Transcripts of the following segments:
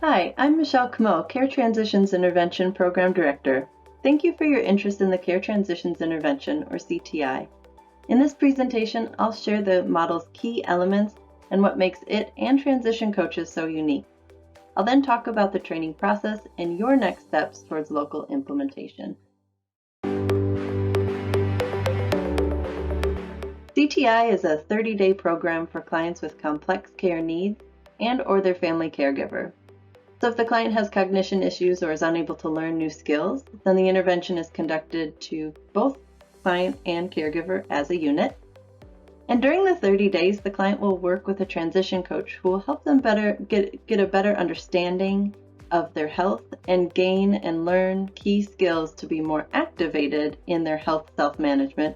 Hi, I'm Michelle Camo, Care Transitions Intervention Program Director. Thank you for your interest in the Care Transitions Intervention, or CTI. In this presentation, I'll share the model's key elements and what makes it and transition coaches so unique. I'll then talk about the training process and your next steps towards local implementation. CTI is a 30-day program for clients with complex care needs and/or their family caregiver. So if the client has cognition issues or is unable to learn new skills, then the intervention is conducted to both client and caregiver as a unit. And during the 30 days, the client will work with a transition coach who will help them get a better understanding of their health and gain and learn key skills to be more activated in their health self-management,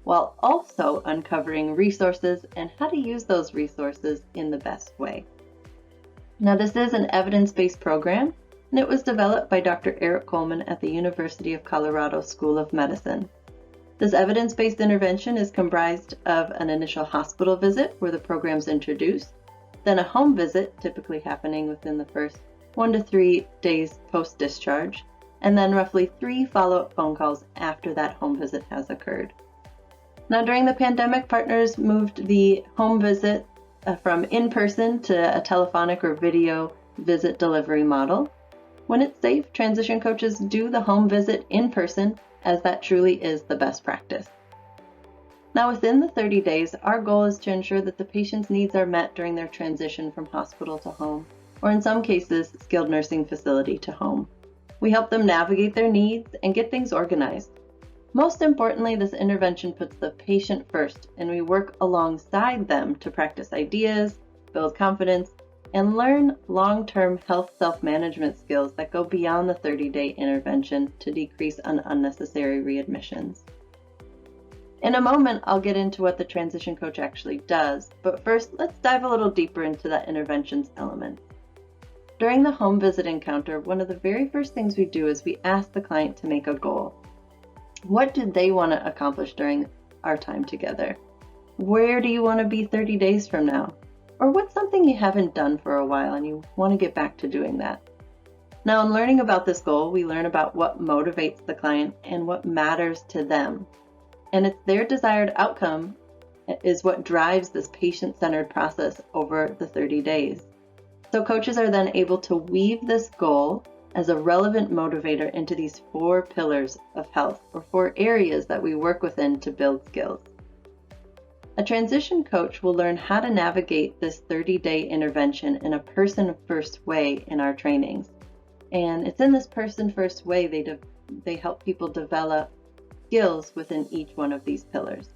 while also uncovering resources and how to use those resources in the best way. Now, this is an evidence-based program, and it was developed by Dr. Eric Coleman at the University of Colorado School of Medicine. This evidence-based intervention is comprised of an initial hospital visit where the program is introduced, then a home visit, typically happening within the first 1 to 3 days post-discharge, and then roughly 3 follow-up phone calls after that home visit has occurred. Now, during the pandemic, partners moved the home visit from in-person to a telephonic or video visit delivery model. When it's safe, transition coaches do the home visit in person, as that truly is the best practice. Now, within the 30 days, our goal is to ensure that the patient's needs are met during their transition from hospital to home, or in some cases, skilled nursing facility to home. We help them navigate their needs and get things organized. Most importantly, this intervention puts the patient first, and we work alongside them to practice ideas, build confidence, and learn long-term health self-management skills that go beyond the 30-day intervention to decrease unnecessary readmissions. In a moment, I'll get into what the transition coach actually does, but first, let's dive a little deeper into that intervention's elements. During the home visit encounter, one of the very first things we do is we ask the client to make a goal. What do they want to accomplish during our time together? Where do you want to be 30 days from now? Or what's something you haven't done for a while and you want to get back to doing that? Now, in learning about this goal, we learn about what motivates the client and what matters to them. And it's their desired outcome is what drives this patient-centered process over the 30 days. So coaches are then able to weave this goal as a relevant motivator into these 4 pillars of health, or 4 areas that we work within to build skills. A transition coach will learn how to navigate this 30-day intervention in a person-first way in our trainings. And it's in this person-first way they help people develop skills within each one of these pillars.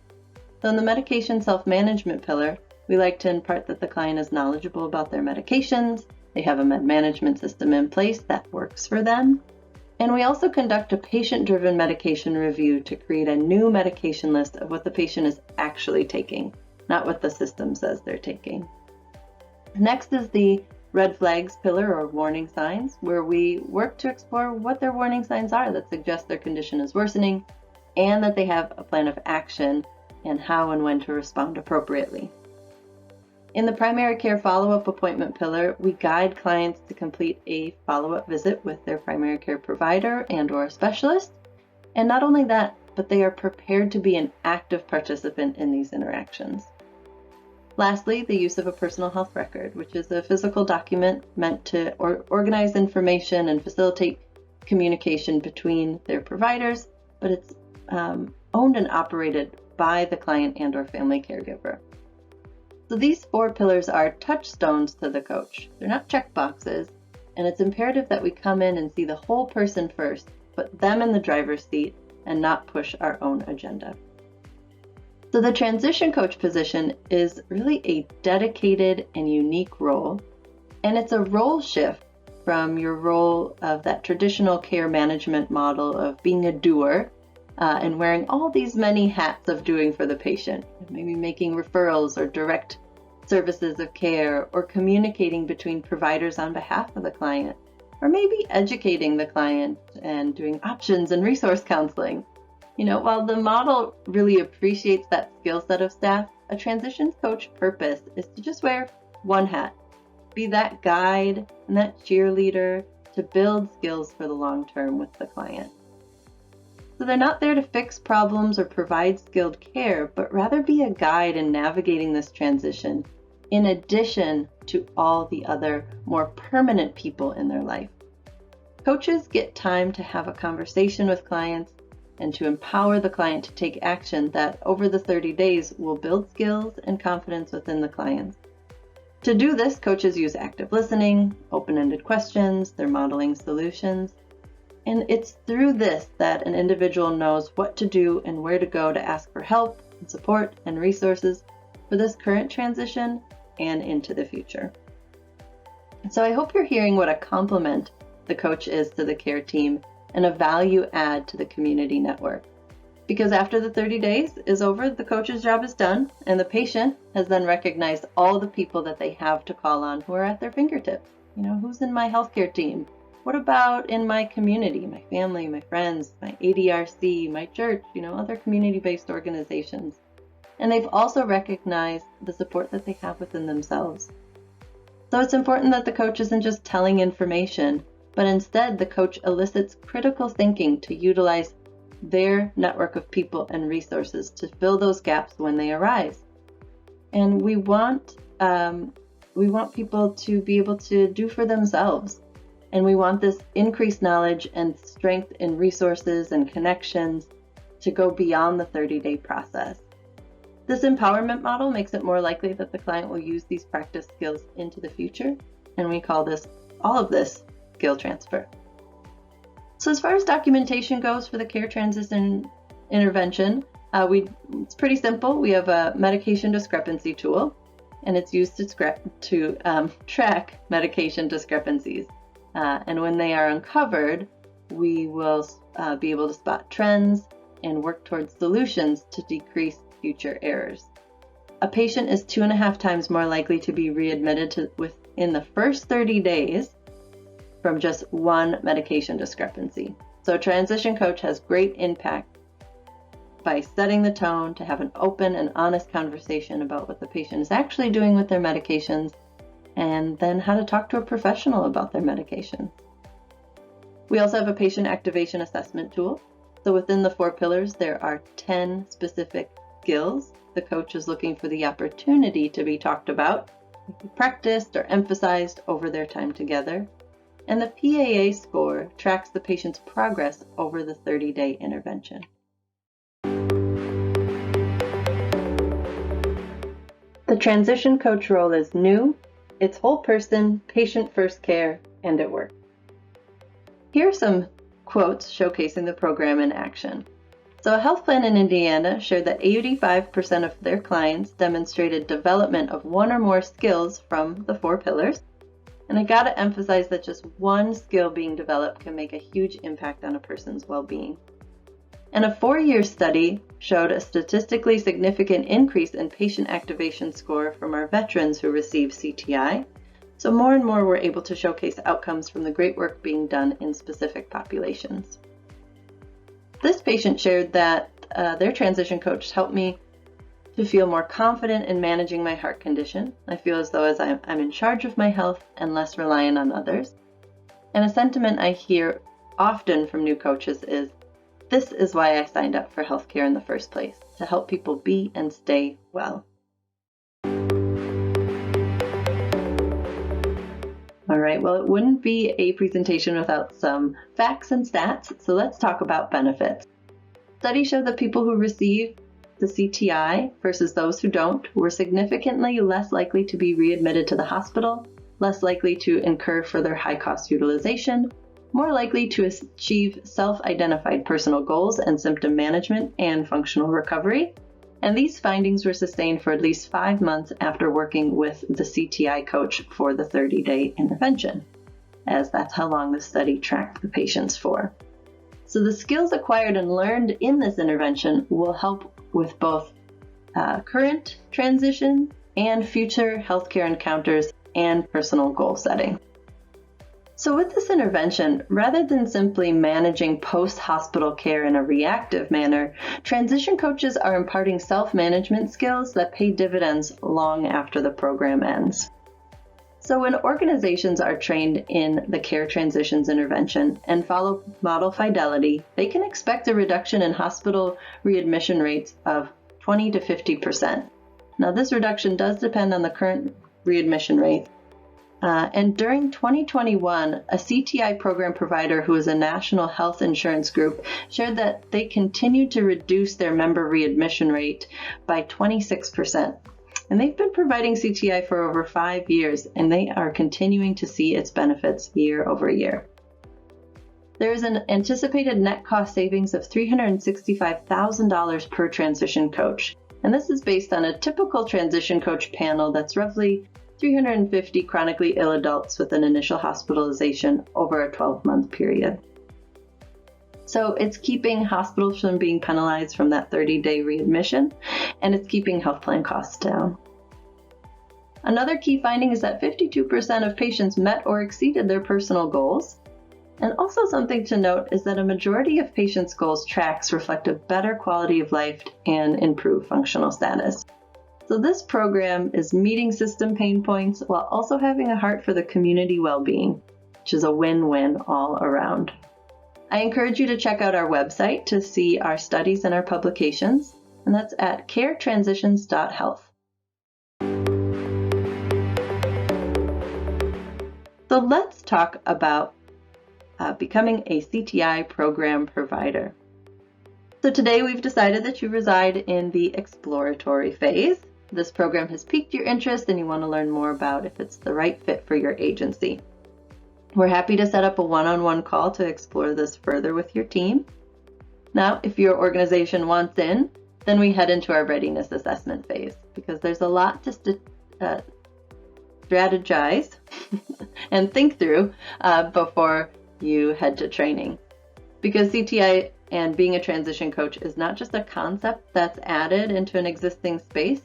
So in the medication self-management pillar, we like to impart that the client is knowledgeable about their medications, they have a med management system in place that works for them, and we also conduct a patient-driven medication review to create a new medication list of what the patient is actually taking, not what the system says they're taking. Next is the red flags pillar, or warning signs, where we work to explore what their warning signs are that suggest their condition is worsening and that they have a plan of action and how and when to respond appropriately. In the primary care follow-up appointment pillar, we guide clients to complete a follow-up visit with their primary care provider and/or specialist. And not only that, but they are prepared to be an active participant in these interactions. Lastly, the use of a personal health record, which is a physical document meant to organize information and facilitate communication between their providers, but it's owned and operated by the client and/or family caregiver. So these 4 pillars are touchstones to the coach. They're not check boxes, and it's imperative that we come in and see the whole person first, put them in the driver's seat, and not push our own agenda. So the transition coach position is really a dedicated and unique role, and it's a role shift from your role of that traditional care management model of being a doer and wearing all these many hats of doing for the patient, maybe making referrals or direct services of care, or communicating between providers on behalf of the client, or maybe educating the client and doing options and resource counseling. While the model really appreciates that skill set of staff, a transitions coach purpose is to just wear one hat, be that guide and that cheerleader to build skills for the long term with the client. So they're not there to fix problems or provide skilled care, but rather be a guide in navigating this transition, in addition to all the other more permanent people in their life. Coaches get time to have a conversation with clients and to empower the client to take action that over the 30 days will build skills and confidence within the clients. To do this, coaches use active listening, open-ended questions, they're modeling solutions, and it's through this that an individual knows what to do and where to go to ask for help and support and resources for this current transition and into the future. So I hope you're hearing what a complement the coach is to the care team and a value add to the community network. Because after the 30 days is over, the coach's job is done, and the patient has then recognized all the people that they have to call on who are at their fingertips. Who's in my healthcare team? What about in my community, my family, my friends, my ADRC, my church, other community-based organizations? And they've also recognized the support that they have within themselves. So it's important that the coach isn't just telling information, but instead the coach elicits critical thinking to utilize their network of people and resources to fill those gaps when they arise. And we want people to be able to do for themselves. And we want this increased knowledge and strength in resources and connections to go beyond the 30-day process. This empowerment model makes it more likely that the client will use these practice skills into the future, and we call all of this skill transfer. So as far as documentation goes for the care transition intervention, it's pretty simple. We have a medication discrepancy tool, and it's used to track medication discrepancies. And when they are uncovered, we will be able to spot trends and work towards solutions to decrease future errors. A patient is 2.5 times more likely to be readmitted within the first 30 days from just one medication discrepancy. So a transition coach has great impact by setting the tone to have an open and honest conversation about what the patient is actually doing with their medications, and then how to talk to a professional about their medications. We also have a patient activation assessment tool. So within the 4 pillars, there are 10 specific skills the coach is looking for the opportunity to be talked about, practiced, or emphasized over their time together. And the PAA score tracks the patient's progress over the 30-day intervention. The transition coach role is new, it's whole person, patient-first care, and it works. Here are some quotes showcasing the program in action. So a health plan in Indiana shared that 85% of their clients demonstrated development of one or more skills from the 4 pillars. And I gotta emphasize that just one skill being developed can make a huge impact on a person's well-being. And a 4-year study showed a statistically significant increase in patient activation score from our veterans who received CTI. So more and more were able to showcase outcomes from the great work being done in specific populations. This patient shared that their transition coach helped me to feel more confident in managing my heart condition. I feel as though I'm in charge of my health and less reliant on others. And a sentiment I hear often from new coaches is, this is why I signed up for healthcare in the first place, to help people be and stay well. All right, well, it wouldn't be a presentation without some facts and stats, so let's talk about benefits. Studies show that people who receive the CTI versus those who don't were significantly less likely to be readmitted to the hospital, less likely to incur further high-cost utilization, more likely to achieve self-identified personal goals and symptom management and functional recovery. And these findings were sustained for at least 5 months after working with the CTI coach for the 30-day intervention, as that's how long the study tracked the patients for. So the skills acquired and learned in this intervention will help with both current transition and future healthcare encounters and personal goal setting. So with this intervention, rather than simply managing post-hospital care in a reactive manner, transition coaches are imparting self-management skills that pay dividends long after the program ends. So when organizations are trained in the care transitions intervention and follow model fidelity, they can expect a reduction in hospital readmission rates of 20 to 50%. Now, this reduction does depend on the current readmission rate. And during 2021, a CTI program provider who is a national health insurance group shared that they continued to reduce their member readmission rate by 26%. And they've been providing CTI for over 5 years, and they are continuing to see its benefits year over year. There is an anticipated net cost savings of $365,000 per transition coach. And this is based on a typical transition coach panel that's roughly 350 chronically ill adults with an initial hospitalization over a 12-month period. So it's keeping hospitals from being penalized from that 30-day readmission, and it's keeping health plan costs down. Another key finding is that 52% of patients met or exceeded their personal goals. And also something to note is that a majority of patients' goals tracks reflect a better quality of life and improved functional status. So this program is meeting system pain points while also having a heart for the community well-being, which is a win-win all around. I encourage you to check out our website to see our studies and our publications, and that's at caretransitions.health. So let's talk about becoming a CTI program provider. So today we've decided that you reside in the exploratory phase. This program has piqued your interest and you want to learn more about if it's the right fit for your agency. We're happy to set up a one-on-one call to explore this further with your team. Now, if your organization wants in, then we head into our readiness assessment phase because there's a lot to strategize and think through before you head to training. Because CTI and being a transition coach is not just a concept that's added into an existing space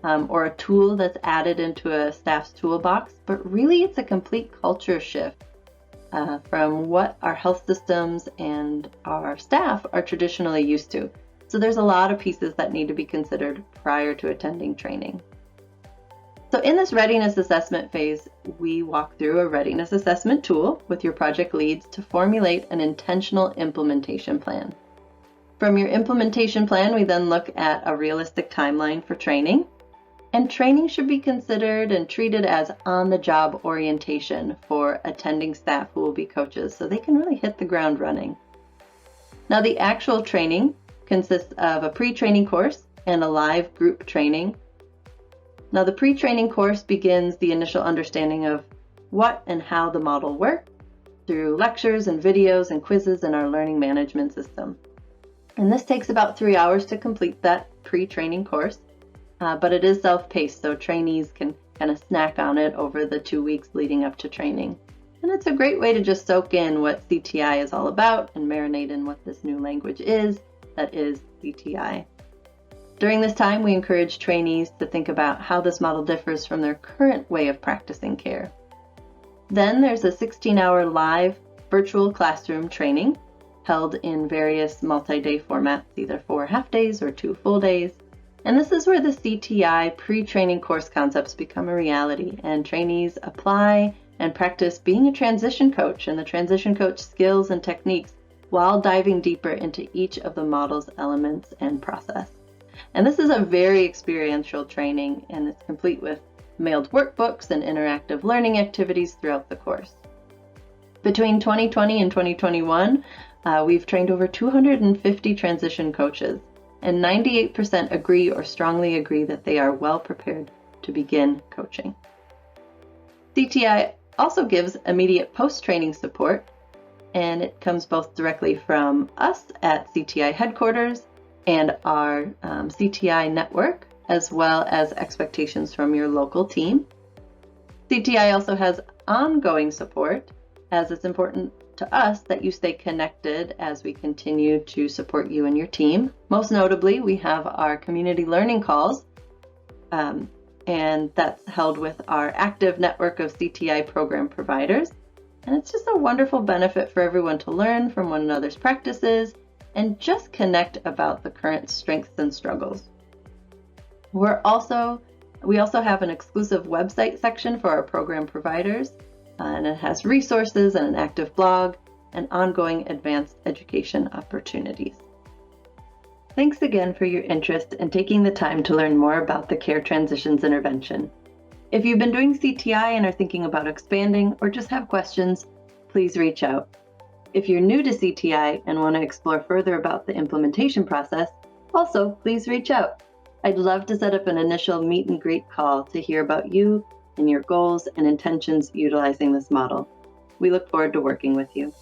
or a tool that's added into a staff's toolbox, but really it's a complete culture shift from what our health systems and our staff are traditionally used to. So there's a lot of pieces that need to be considered prior to attending training. So in this readiness assessment phase, we walk through a readiness assessment tool with your project leads to formulate an intentional implementation plan. From your implementation plan, we then look at a realistic timeline for training. And training should be considered and treated as on-the-job orientation for attending staff who will be coaches, so they can really hit the ground running. Now, the actual training consists of a pre-training course and a live group training. Now, the pre-training course begins the initial understanding of what and how the model works through lectures and videos and quizzes in our learning management system. And this takes about 3 hours to complete that pre-training course. But it is self-paced, so trainees can kind of snack on it over the 2 weeks leading up to training. And it's a great way to just soak in what CTI is all about and marinate in what this new language is, that is CTI. During this time, we encourage trainees to think about how this model differs from their current way of practicing care. Then there's a 16-hour live virtual classroom training held in various multi-day formats, either 4 half-days or 2 full days. And this is where the CTI pre-training course concepts become a reality, and trainees apply and practice being a transition coach and the transition coach skills and techniques while diving deeper into each of the model's elements and process. And this is a very experiential training, and it's complete with mailed workbooks and interactive learning activities throughout the course. Between 2020 and 2021, we've trained over 250 transition coaches. And 98% agree or strongly agree that they are well prepared to begin coaching. CTI also gives immediate post-training support, and it comes both directly from us at CTI headquarters and our CTI network, as well as expectations from your local team. CTI also has ongoing support, as it's important to us that you stay connected as we continue to support you and your team. Most notably, we have our community learning calls, and that's held with our active network of CTI program providers. And it's just a wonderful benefit for everyone to learn from one another's practices and just connect about the current strengths and struggles. We're also We also have an exclusive website section for our program providers, and it has resources and an active blog and ongoing advanced education opportunities. Thanks again for your interest in taking the time to learn more about the Care Transitions Intervention. If you've been doing CTI and are thinking about expanding or just have questions, please reach out. If you're new to CTI and want to explore further about the implementation process, also please reach out. I'd love to set up an initial meet and greet call to hear about you and your goals and intentions utilizing this model. We look forward to working with you.